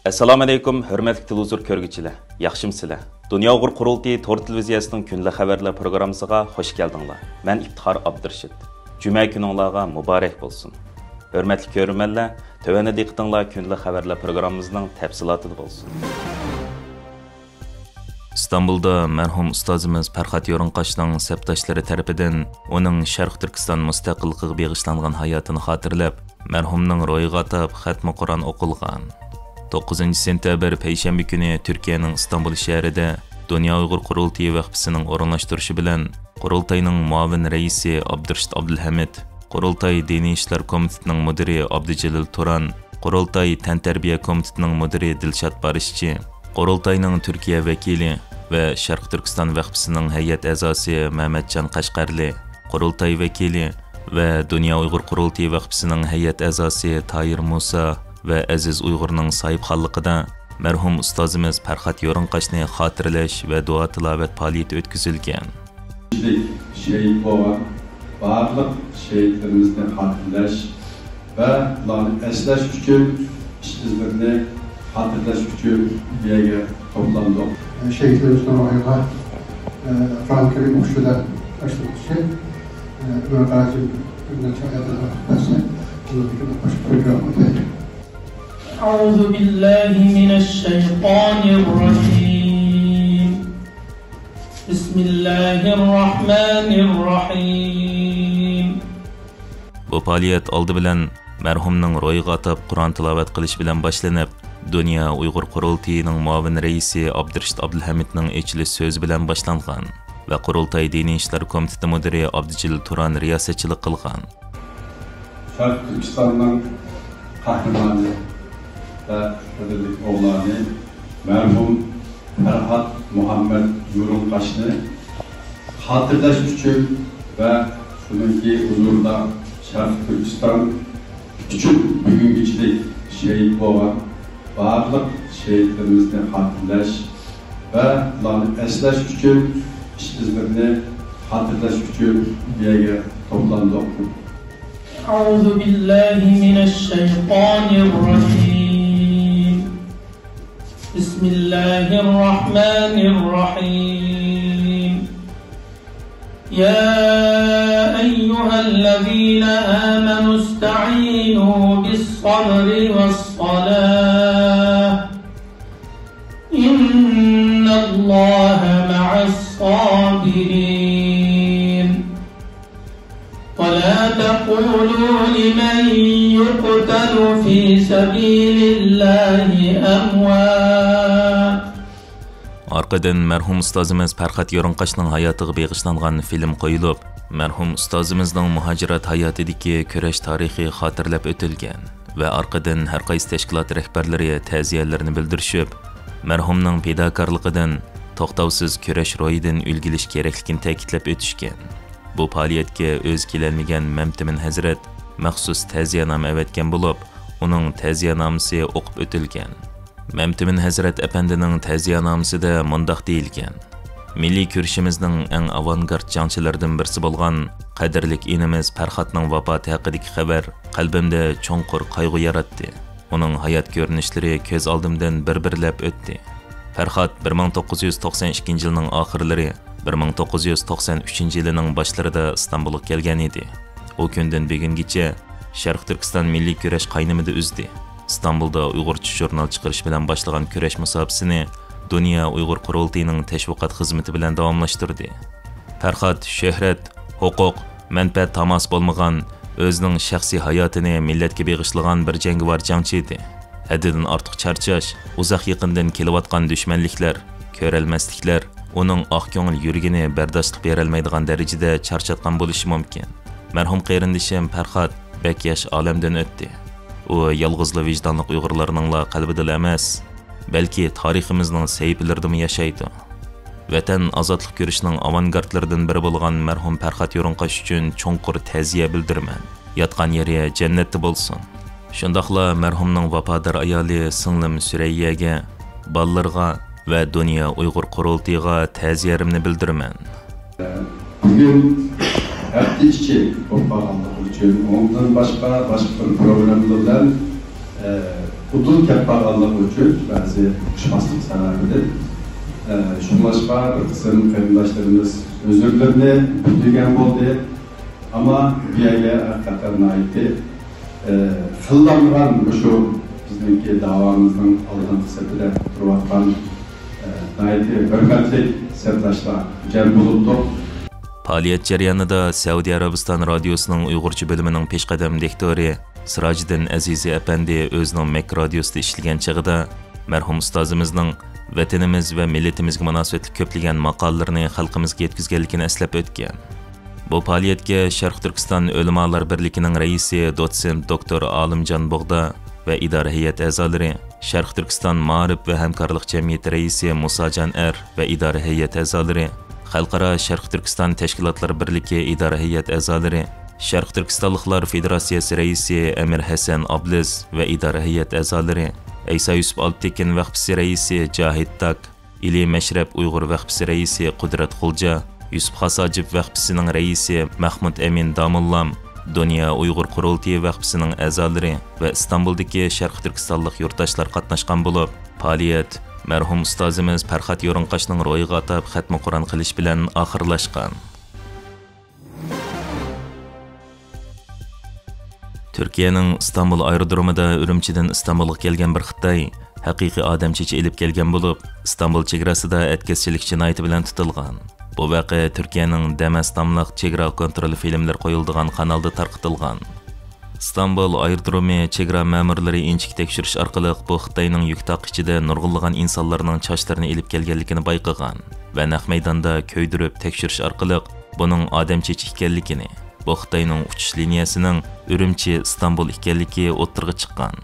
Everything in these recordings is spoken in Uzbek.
Assalomu alaykum, hurmatli televizor ko'rguvchilar. Yaxshimsizlar? Dunyo Uyg'ur qurultiyi to'r televiziyasining kunlik xabarlar programmasiga xush keldinglar. Men Iftixor Abdurashid. Juma kuningizga muborak bo'lsin. Hurmatli ko'ruvchilar, tövəndə diqqətinizlər kunlik xabarlar programmamızın təfsilatı bo'lsin. İstanbulda mərhum ustazımız Farxat Yo'rinqashning səbdashlari tarafidan uning Sharq Turkiston mustaqilligiga bag'ishlangan hayotini xotirlab, mərhumning ro'yiga atab xatmi Qur'on o'qilgan. 9 sentabr payshanba kuni Turkiyaning Istanbul shahrida Dunyo Uyg'ur qurultiyi vaqfisining o'rinlashtirishi bilan qurultayning muavin raisi Abdurashid Abdulhamid, qurultay diniy ishlar komitetining mudiri Abdujalil Turan, qurultay tantarbiya komitetining mudiri Dilshod Barishchi, qurultayning Turkiya vakili va Sharq Turkiston vaqfisining hay'at a'zosi Mehmetjon Qashqarli, qurultay vakili va Dunyo Uyg'ur qurultiyi vaqfisining hay'at a'zosi Tayir Musa va Aziz Uyg'urning sohibxonligida mərhum ustazımız Farxat Yo'rinqashni xotirlash va duo tilovat faoliyati o'tkazilgan. Şehit olan barlıq şehitlerimizni hatırlaş ve ularni eslash uchun işbirlikni hatırlash uchun bir yerga toplandik. Şehitlerimizin ro'yiga Kur'an-ı Kerim o'qishida başlamıştı. Ömer Gazi Ünlüce ayetlerine başlayıp أعوذ بالله من الشيطان الرجيم بسم الله الرحمن الرحيم. Bu faaliyat oldi bilan mərhumning ro'yiga atab Qur'on tilovat qilish bilan boshlanib, Dunyo Uyg'ur qurultiyining muavin raisi Abdurashid Abdulhamidning echilish so'zi bilan boshlangan va qurultay diniy ishlar komiteti mudiri Abdujalil Turan riyosatchilik qilgan. Sharq Turkistonning qahramoni ve qadrli oğlanı mərhum Farxat Muhammed Yo'rinqashni hatırlash uchun ve shuningki huzurda Sharq Turkiston uchun bugungichlik shehid bo'lgan barliq shehitlarimizni hatırlash ve ularni eslash uchun ishbirlikni hatırlash uchun bir yerga toplandik. أعوذ بالله من الشيطان الرجيم بسم الله الرحمن الرحيم. يا أيها الذين آمنوا استعينوا بالصبر والصلاة إن الله مع الصابرين. ولا تقولوا لمن يقتل في سبيل الله أموات. Arqadan mərhum ustazımız Farxat Yo'rinqashning hayotiga bag'ishlangan film qo'yilib, mərhum ustazimizning muhojirat hayotidagi kurash tarixi xotirlab o'tilgan va arqadan har qaysi tashkilot rahbarlari ta'ziyalarini bildirishib, mərhumning fidokorligidan to'xtovsiz kurash ro'yidan ulgilish kerakligini ta'kidlab o'tishgan. Bu faaliyatga o'z kelolmagan Mamtimin Hazrat maxsus ta'ziyanoma avatgan bo'lib, uning ta'ziyanomasi o'qib o'tilgan. Mamtimin Hazrat apandining ta'ziyanomasida mundaq deyilgan: Milliy kurashimizning eng avangard jangchilaridan birisi bo'lgan qadrlik inimiz Farxatning vafoti haqidagi xabar qalbimda cho'nqur qayg'u yaratdi. Uning hayot ko'rinishlari ko'z oldimdan bir-birlab o'tdi. Farxat 1992 yilning oxirlari 1993 yilining boshlarida Istanbulga kelgan edi. O kundan bugungacha Sharq Turkiston milliy kurash qaynimida uzdi. İstanbulda Uyg'urcha jurnal chiqarish bilan boshlagan kurash musobaqasini Dunyo Uyg'ur qurultiyining tashviqot xizmati bilan davomlashtirdi. Farxat shuhrat, huquq, manfaat tamas bo'lmagan, o'zining shaxsiy hayotini millatga bag'ishlagan bir jangovar jangchi edi. Haddidan ortiq charchash, uzoq yaqindan kelayotgan dushmanliklar, ko'ralmasliklar uning oq ko'ngil yuragini bardoshlik bera olmaydigan darajada charchatgan bo'lishi mumkin. Mərhum qarindishim Farxat bak yosh olamdan o'tdi. U yolg'izli vijdonli Uyg'urlarningla qalbida emas, balki tariximizning sayfilarida yashaydi. Vatan ozodlik ko'rishning avangardlaridan biri bo'lgan mərhum Farxat Yo'rinqash uchun cho'nqur ta'ziya bildiraman. Yotgan yeri jannatda bo'lsin. Shundaqla mərhumning vafodor ayoli singlim Surayyaga, bolalarga ve Dunyo Uyg'ur qurultiyiga ta'ziyarimni bildiraman. Bugün hafta içi to'xtalganlik uchun ondan başka bir programlardan Udul ketparganlık üçün bəzi uçmaslık sebebidir. Şunlaşqa bir kısım qarindaşlarımız özürlerini bildirgen oldu. Ama bir yerle hakikaten aitdi. Xıllanğan şu bizimki davamızın aldığın sepide durvatkan aitdi hürmetlik serdaşlar cem bulundu. Faaliyet jarayonida Saudiya Arabiston radiosunun Uyg'urcha bo'limining peshqadam diktori Sirajiddin Azizi apandi o'zining Mek radiosida ishlagan chig'ida marhum ustozimizning vatanimiz va millatimizga munosabatli ko'plagan maqolalarini xalqimizga yetkazganligini eslab o'tgan. Bu faoliyatga Sharq Turkiston Ulamolar birligining raisi dotsent doktor Olimjon Bug'da va idora heyat a'zolari, Sharq Turkiston Ma'rif va hamkorlik jamiyati raisi Musajon Ar va idora heyat a'zolari, Xalqaro Sharq Turkiston tashkilotlari birligi idora heyat a'zolari, Sharq Turkistonliklar Federatsiyasi raisi Amir Hasan Abliz va idora heyat a'zolari, Aysa Yusuf Altekin vaqfisi raisi Jahid Tak, İli Mashrab Uyg'ur vaqfisi raisi Qudrat Xulja, Yusuf Xasajib vaqfisining raisi Mahmud Amin Damullam, Dünya Uyg'ur Qurultiyi vaqfisining a'zolari va Istanbuldagi Sharq Turkistonlik yurtdoshlar qatnashgan bo'lib, faoliyat marhum ustozimiz Farxat Yo'rinqashning ro'yiga atab xatmi Qur'on qilish bilan oxirlashgan. Turkiyaning Istanbul aerodromida Urumchidan Istanbulga kelgan bir Xitoy haqiqiy odamchicha elib kelgan bo'lib, Istanbul chegarasida atkazchilik jinoyati bilan tutilgan. Bu voqea Turkiyaning Damas nomli chegara kontrol filmlar qo'yiladigan kanalda tarqatilgan. İstanbul aerodromi chegara ma'murlari inchik tekshirish orqali bu Xitoyning yuk taqichida nurg'unlagan insonlarning chochlarini elib kelganligini bayqagan va naq maydonda ko'ydirib tekshirish orqali buning odamchicha ekanligini, bu Xitoyning uchish liniyasining Urumchi Istanbul ekanligi o'ttirg'i chiqqan.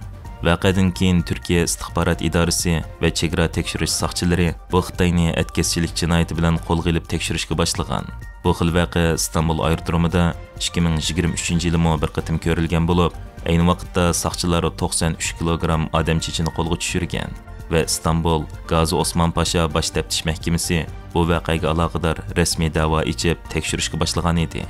Voqeadan keyin Turkiya istixborot idorasi va chegara tekshirish soqchilari bu Xitoyni atkazchilik jinoyati bilan qo'lga olib tekshirishga boshlagan. Bu xil voqea Istanbul aerodromida 2023-yilda bir qatim ko'rilgan bo'lib, ayni vaqtda soqchilar 93 kilogramm odamchichini qo'lga tushirgan va Istanbul Gazi Osman Pasha bosh taftish mahkamasi bu voqeaga aloqador rasmiy da'vo ochib tekshirishga boshlagan edi.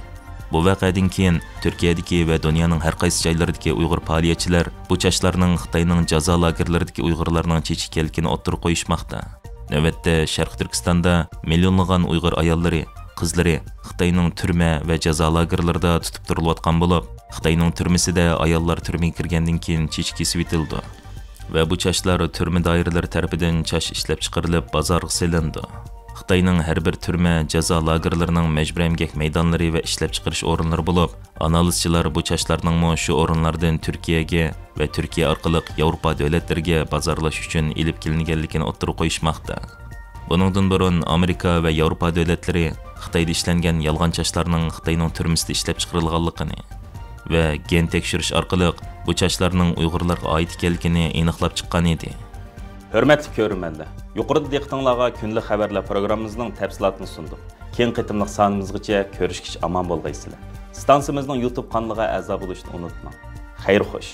Bu voqeadan keyin Turkiyadagi va dunyoning har qaysi joylaridagi Uyg'ur faoliyatchilar bu chashlarning Xitoyning jazo lagerlaridagi Uyg'urlarning chechikelligini o'ttirib qo'yishmoqda. Navbatda Sharq Turkistonda millionlagan Uyg'ur ayollari, qizlari Xitoyning turma va jazo lagerlarida tutib turilayotgan bo'lib, Xitoyning turmasida ayollar turmaga kirgandan keyin chechki svitildi va bu chashlar turma doiralari tomonidan chash ishlab chiqarilib bozorga selindi. Xitoyning har bir turma jazo lagerlarining majburiy emgak maydonlari va ishlab chiqarish o'rinlari bo'lib, analizchilar bu chashlarning shu o'rinlardan Turkiyaga va Turkiya orqali Yevropa davlatlariga bozorlash uchun elib kelinganligini o'ttirib qo'yishmoqda. Buningdan burun Amerika va Yevropa davlatlari Xitoyda ishlangan yolg'on chashlarning Xitoyning turmasida ishlab chiqarilganligini va gen tekshirish orqali bu chashlarning Uyg'urlarga oid ekanligini aniqlab chiqqan edi. Hörmətli görürmənlər, yuqorida diqqətinizlərə günlük xəbərlər proqramımızın təfsilatını sunduq. Keng qitimliq sanımızgacha ko'rishkish aman bo'lgaysizlar. Stansiyamizning YouTube kanaliga a'zo bo'lishni unutmang. Xayr xo'sh.